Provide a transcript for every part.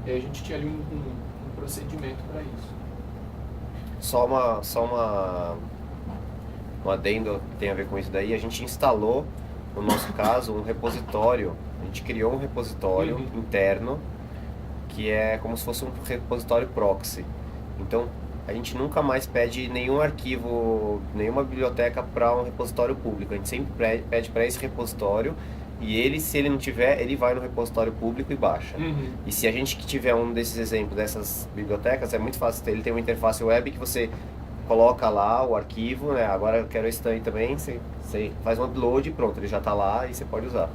E aí a gente tinha ali um procedimento para isso. Um adendo que tem a ver com isso daí. A gente instalou, no nosso caso, um repositório. A gente criou um repositório interno que é como se fosse um repositório proxy. Então, a gente nunca mais pede nenhum arquivo, nenhuma biblioteca para um repositório público. A gente sempre pede para esse repositório e ele, se ele não tiver, ele vai no repositório público e baixa. E se a gente que tiver um desses exemplos dessas bibliotecas, é muito fácil. Ele tem uma interface web que você coloca lá o arquivo, né? Agora eu quero esse também, você faz um upload e pronto, ele já está lá e você pode usar.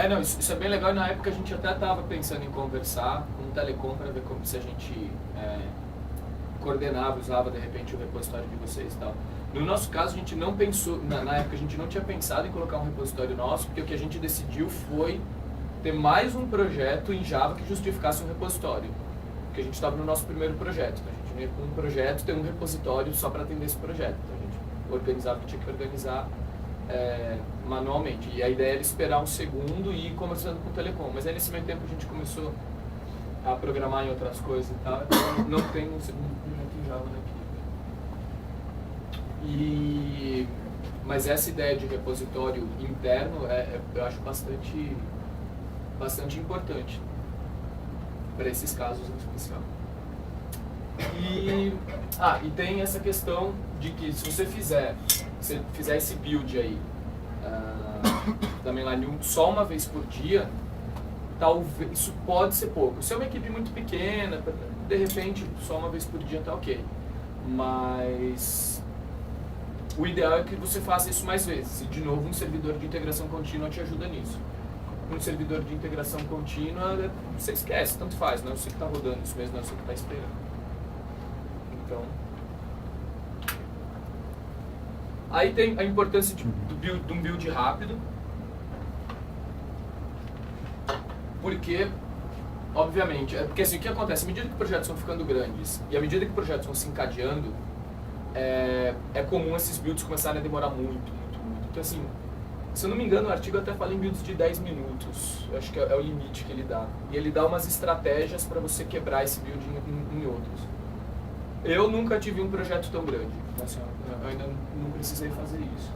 Não, isso é bem legal, e na época a gente até estava pensando em conversar com o Telecom para ver como se a gente coordenava, usava de repente o repositório de vocês e tal. No nosso caso, a gente não pensou, na época a gente não tinha pensado em colocar um repositório nosso, porque o que a gente decidiu foi ter mais um projeto em Java que justificasse um repositório. Porque a gente estava no nosso primeiro projeto, então a gente vinha com um projeto, ter um repositório só para atender esse projeto. Então a gente organizava o que tinha que organizar manualmente. E a ideia era esperar um segundo e ir conversando com o Telecom. Mas aí nesse meio tempo a gente começou a programar em outras coisas e tal. Então não tem um segundo projeto em Java na equipe. Mas essa ideia de repositório interno eu acho bastante importante para esses casos em especial. E tem essa questão de que se você fizer esse build aí da mainline só uma vez por dia, talvez isso pode ser pouco. Se é uma equipe muito pequena, de repente só uma vez por dia tá ok. Mas o ideal é que você faça isso mais vezes. E de novo, um servidor de integração contínua te ajuda nisso. Um servidor de integração contínua, você esquece, tanto faz, não é você que está rodando isso mesmo, não é você que está esperando. Então, aí tem a importância de um build rápido, porque, obviamente, porque assim, o que acontece? À medida que projetos vão ficando grandes e à medida que projetos vão se encadeando, é comum esses builds começarem a demorar muito. Então, assim, se eu não me engano, o artigo até fala em builds de 10 minutos, eu acho que é o limite que ele dá. E ele dá umas estratégias para você quebrar esse build em outros. Eu nunca tive um projeto tão grande, assim, eu ainda não precisei fazer isso.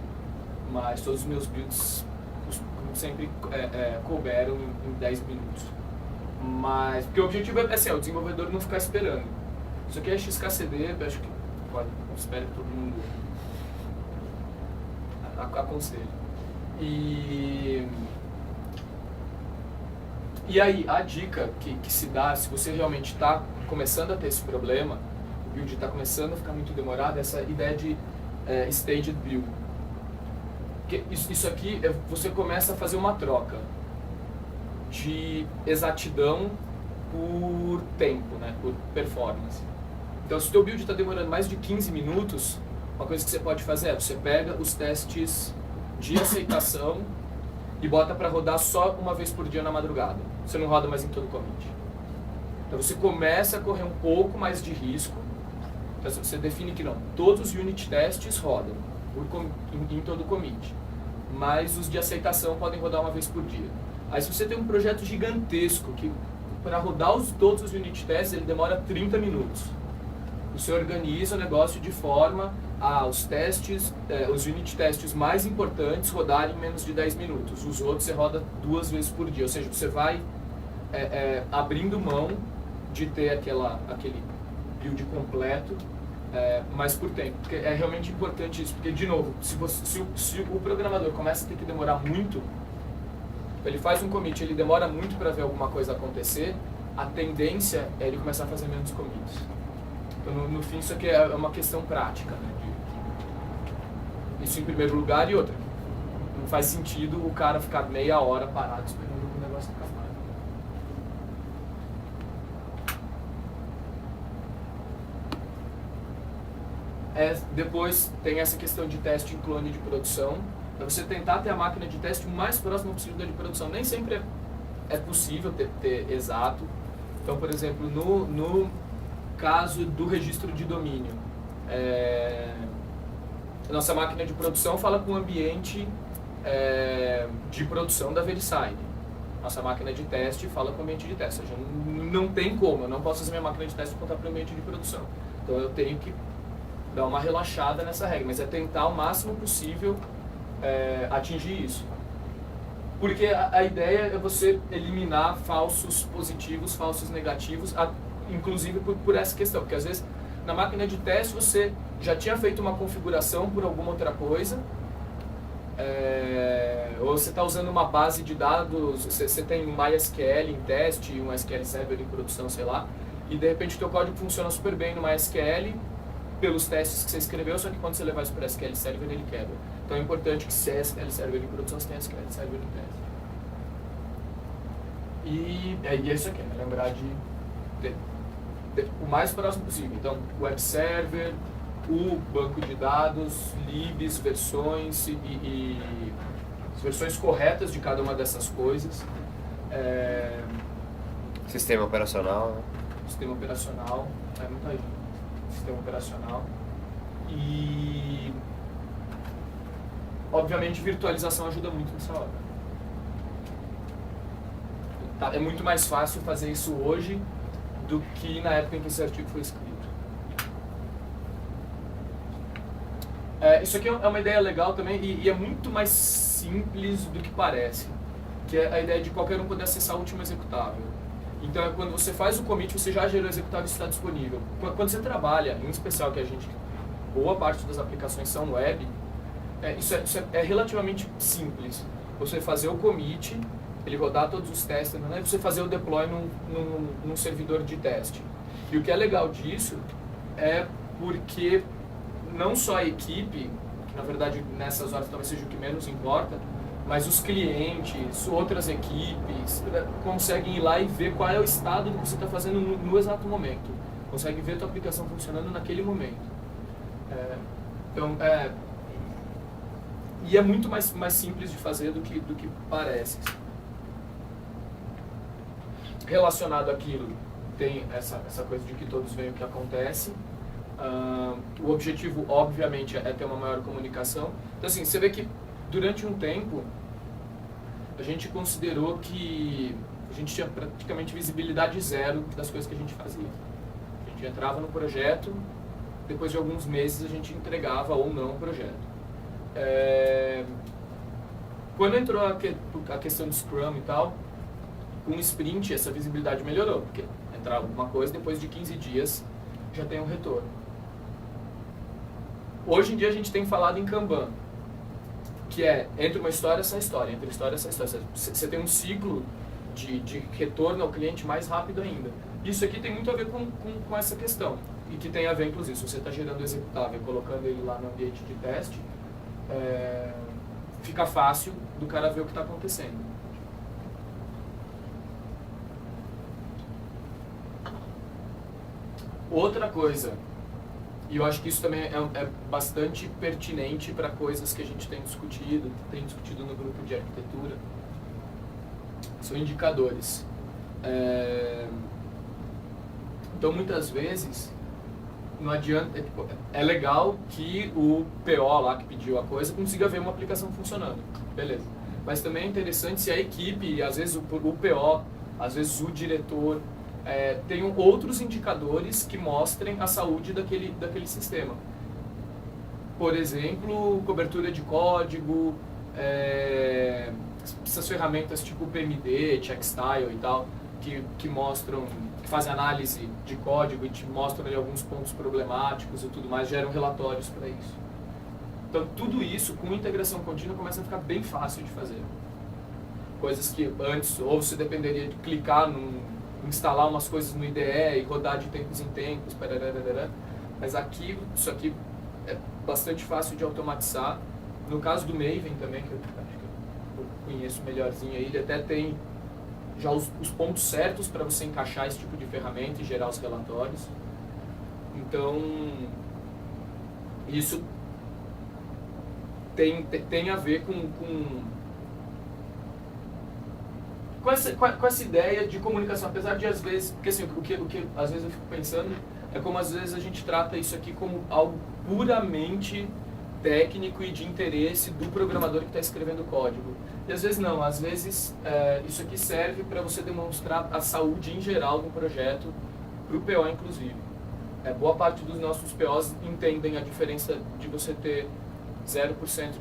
Mas todos os meus builds sempre couberam em 10 minutos. Mas, porque o objetivo é assim, o desenvolvedor não ficar esperando. Isso aqui é XKCD, eu acho que espero que todo mundo aconselhe. E aí, a dica que se dá, se você realmente está começando a ter esse problema, o build está começando a ficar muito demorado, essa ideia de staged build. Porque isso aqui, você começa a fazer uma troca de exatidão por tempo, né, por performance. Então, se o teu build está demorando mais de 15 minutos, uma coisa que você pode fazer é, você pega os testes de aceitação e bota para rodar só uma vez por dia na madrugada. Você não roda mais em todo commit. Então, você começa a correr um pouco mais de risco. Então, você define que não, todos os unit tests rodam em todo commit, mas os de aceitação podem rodar uma vez por dia. Aí, se você tem um projeto gigantesco que para rodar todos os unit tests ele demora 30 minutos, você organiza o negócio de forma a os unit tests mais importantes rodarem em menos de 10 minutos. Os outros você roda 2 vezes por dia. Ou seja, você vai abrindo mão de ter aquele build completo, mas por tempo. Porque é realmente importante isso. Porque, de novo, se o programador começa a ter que demorar muito, ele faz um commit, ele demora muito para ver alguma coisa acontecer, a tendência é ele começar a fazer menos commits. Então, no fim, isso aqui é uma questão prática, né? Isso em primeiro lugar, e outra, não faz sentido o cara ficar meia hora parado esperando o negócio acabar. Depois tem essa questão de teste em clone de produção, para você tentar ter a máquina de teste o mais próxima possível da de produção. Nem sempre é possível ter exato. Então, por exemplo, no caso do registro de domínio, nossa máquina de produção fala com o ambiente de produção da VeriSign. Nossa máquina de teste fala com o ambiente de teste. Ou seja, não tem como, eu não posso fazer minha máquina de teste apontar para o ambiente de produção. Então eu tenho que dar uma relaxada nessa regra, mas é tentar o máximo possível atingir isso. Porque a ideia é você eliminar falsos positivos, falsos negativos, inclusive por essa questão. Porque às vezes na máquina de teste você já tinha feito uma configuração por alguma outra coisa, ou você está usando uma base de dados, você tem um MySQL em teste, um SQL Server em produção, sei lá, e de repente o teu código funciona super bem no MySQL pelos testes que você escreveu, só que quando você levar isso para SQL Server ele quebra. Então é importante que se é SQL Server em produção, você tenha SQL Server em teste. E é isso aqui, né? Lembrar de o mais próximo possível. Então, web server, o banco de dados, libs, versões e as versões corretas de cada uma dessas coisas. Sistema operacional. Sistema operacional, muita gente. Sistema operacional. E, obviamente, virtualização ajuda muito nessa hora. É muito mais fácil fazer isso hoje do que na época em que esse artigo foi escrito. Isso aqui é uma ideia legal também e é muito mais simples do que parece, que é a ideia de qualquer um poder acessar o último executável. Então, quando você faz o commit, você já gerou o executável e está disponível. Quando você trabalha, em especial que boa parte das aplicações são web, isso é relativamente simples. Você fazer o commit, ele rodar todos os testes, né? E você fazer o deploy num servidor de teste. E o que é legal disso é porque não só a equipe, que na verdade nessas horas talvez seja o que menos importa, mas os clientes, outras equipes, conseguem ir lá e ver qual é o estado do que você está fazendo no exato momento. Consegue ver a tua aplicação funcionando naquele momento. E é muito mais simples de fazer do que parece. Relacionado àquilo, tem essa coisa de que todos veem o que acontece. O objetivo, obviamente, é ter uma maior comunicação. Então, assim, você vê que durante um tempo a gente considerou que a gente tinha praticamente visibilidade zero das coisas que a gente fazia. A gente entrava no projeto, depois de alguns meses a gente entregava ou não o projeto. Quando entrou a questão do Scrum e tal, com o sprint essa visibilidade melhorou, porque entrar alguma coisa, depois de 15 dias já tem um retorno. Hoje em dia a gente tem falado em Kanban, que entre uma história sai história, entre história sai história. Você tem um ciclo de retorno ao cliente mais rápido ainda. Isso aqui tem muito a ver com essa questão, e que tem a ver, inclusive, se você está gerando o executável e colocando ele lá no ambiente de teste, fica fácil do cara ver o que está acontecendo. Outra coisa, e eu acho que isso também é bastante pertinente para coisas que a gente tem discutido no grupo de arquitetura, são indicadores. Então, muitas vezes, não adianta, é legal que o PO lá que pediu a coisa consiga ver uma aplicação funcionando, beleza. Mas também é interessante se a equipe, às vezes o PO, às vezes o diretor, tenham outros indicadores que mostrem a saúde daquele sistema. Por exemplo, cobertura de código, essas ferramentas tipo PMD, Checkstyle e tal, que mostram, que fazem análise de código e te mostram ali alguns pontos problemáticos e tudo mais, geram relatórios para isso. Então, tudo isso, com integração contínua, começa a ficar bem fácil de fazer. Coisas que antes, ou você dependeria de clicar instalar umas coisas no IDE e rodar de tempos em tempos, mas isso aqui é bastante fácil de automatizar. No caso do Maven também, que eu acho que eu conheço melhorzinho aí, ele até tem já os pontos certos para você encaixar esse tipo de ferramenta e gerar os relatórios. Então, isso tem a ver com essa ideia de comunicação, apesar de às vezes, porque assim, o que às vezes eu fico pensando é como às vezes a gente trata isso aqui como algo puramente técnico e de interesse do programador que está escrevendo o código. E às vezes não, às vezes isso aqui serve para você demonstrar a saúde em geral do projeto, para o PO inclusive. Boa parte dos nossos POs entendem a diferença de você ter 0% de